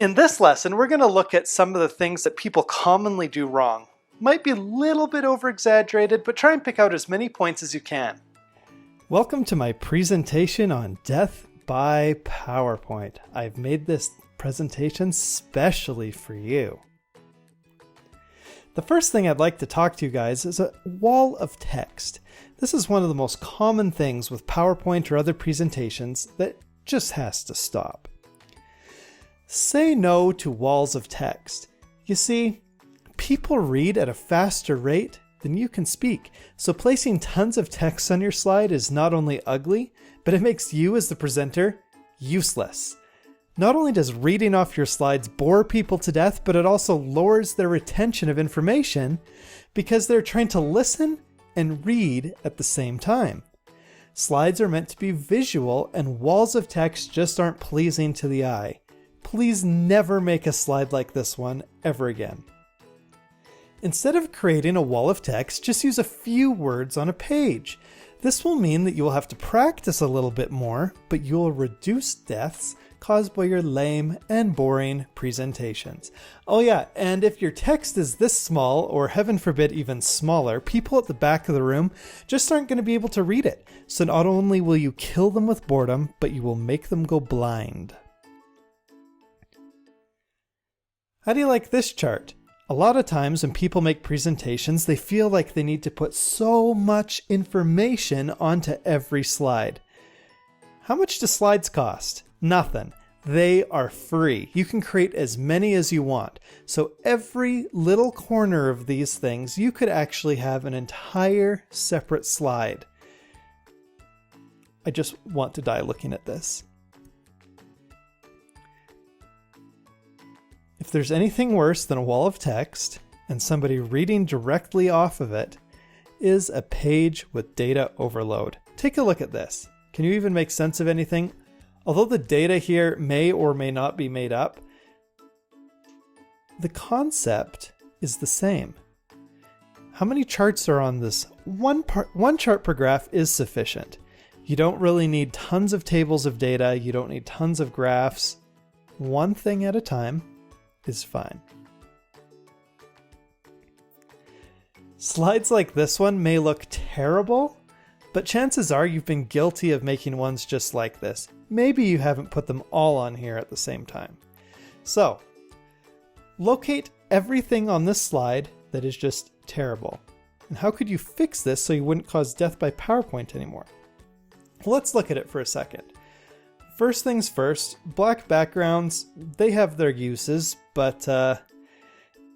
In this lesson, we're going to look at some of the things that people commonly do wrong. Might be a little bit over-exaggerated, but try and pick out as many points as you can. Welcome to my presentation on death by PowerPoint. I've made this presentation specially for you. The first thing I'd like to talk to you guys is a wall of text. This is one of the most common things with PowerPoint or other presentations that just has to stop. Say no to walls of text. You see, people read at a faster rate than you can speak, so placing tons of text on your slide is not only ugly, but it makes you as the presenter useless. Not only does reading off your slides bore people to death, but it also lowers their retention of information because they're trying to listen and read at the same time. Slides are meant to be visual, and walls of text just aren't pleasing to the eye. Please never make a slide like this one ever again. Instead of creating a wall of text, just use a few words on a page. This will mean that you will have to practice a little bit more, but you will reduce deaths caused by your lame and boring presentations. Oh yeah, and if your text is this small, or heaven forbid even smaller, people at the back of the room just aren't going to be able to read it. So not only will you kill them with boredom, but you will make them go blind. How do you like this chart? A lot of times when people make presentations, they feel like they need to put so much information onto every slide. How much do slides cost? Nothing. They are free. You can create as many as you want. So every little corner of these things, you could actually have an entire separate slide. I just want to die looking at this. If there's anything worse than a wall of text and somebody reading directly off of it, is a page with data overload. Take a look at this. Can you even make sense of anything? Although the data here may or may not be made up, the concept is the same. How many charts are on this? One chart per graph is sufficient. You don't really need tons of tables of data. You don't need tons of graphs. One thing at a time is fine. Slides like this one may look terrible, but chances are you've been guilty of making ones just like this. Maybe you haven't put them all on here at the same time. So, locate everything on this slide that is just terrible. And how could you fix this so you wouldn't cause death by PowerPoint anymore? Well, let's look at it for a second. First things first, black backgrounds, they have their uses, but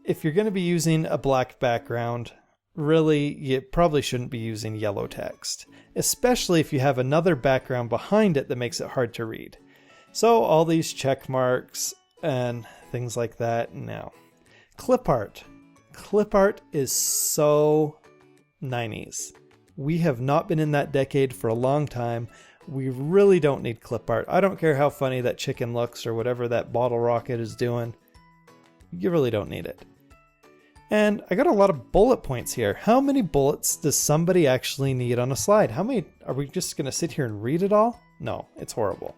if you're going to be using a black background, really, you probably shouldn't be using yellow text, especially if you have another background behind it that makes it hard to read. So all these check marks and things like that, no. Clip art. Clip art is so 90s. We have not been in that decade for a long time. We really don't need clip art. I don't care how funny that chicken looks or whatever that bottle rocket is doing. You really don't need it. And I got a lot of bullet points here. How many bullets does somebody actually need on a slide? How many? Are we just going to sit here and read it all? No, it's horrible.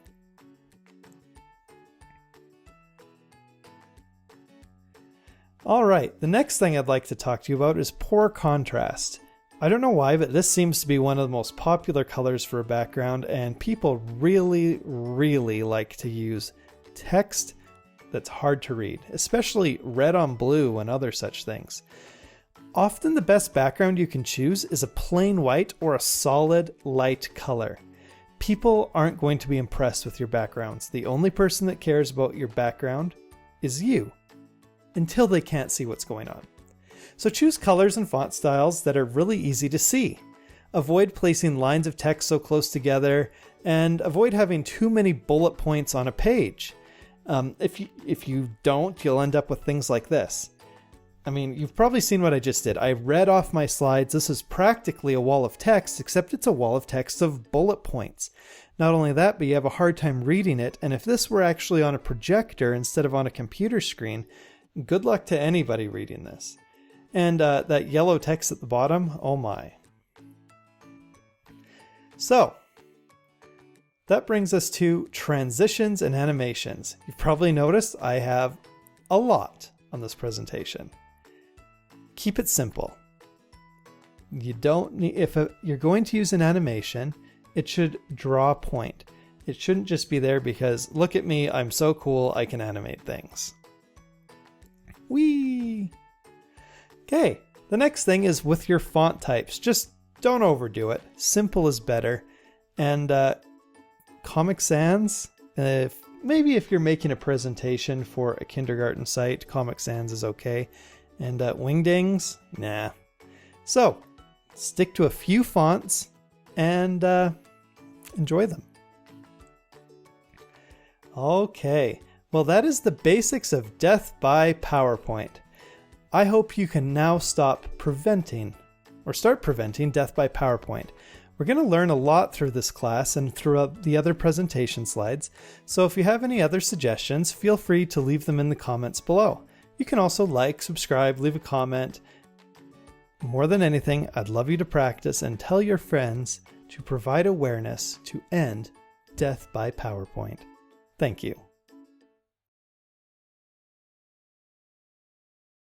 All right, the next thing I'd like to talk to you about is poor contrast. I don't know why, but this seems to be one of the most popular colors for a background, and people really, really like to use text that's hard to read, especially red on blue and other such things. Often the best background you can choose is a plain white or a solid light color. People aren't going to be impressed with your backgrounds. The only person that cares about your background is you, until they can't see what's going on. So choose colors and font styles that are really easy to see. Avoid placing lines of text so close together, and avoid having too many bullet points on a page. If you don't, you'll end up with things like this. I mean, you've probably seen what I just did. I read off my slides. This is practically a wall of text, except it's a wall of text of bullet points. Not only that, but you have a hard time reading it. And if this were actually on a projector instead of on a computer screen, good luck to anybody reading this. And that yellow text at the bottom, oh my. So, that brings us to transitions and animations. You've probably noticed I have a lot on this presentation. Keep it simple. You don't need, if you're going to use an animation, it should draw a point. It shouldn't just be there because, look at me, I'm so cool, I can animate things. Whee! Okay, the next thing is with your font types. Just don't overdo it. Simple is better. And Comic Sans, maybe if you're making a presentation for a kindergarten site, Comic Sans is okay. And Wingdings, nah. So, stick to a few fonts and enjoy them. Okay, well that is the basics of death by PowerPoint. I hope you can now start preventing death by PowerPoint. We're going to learn a lot through this class and throughout the other presentation slides, so if you have any other suggestions, feel free to leave them in the comments below. You can also like, subscribe, leave a comment. More than anything, I'd love you to practice and tell your friends to provide awareness to end death by PowerPoint. Thank you.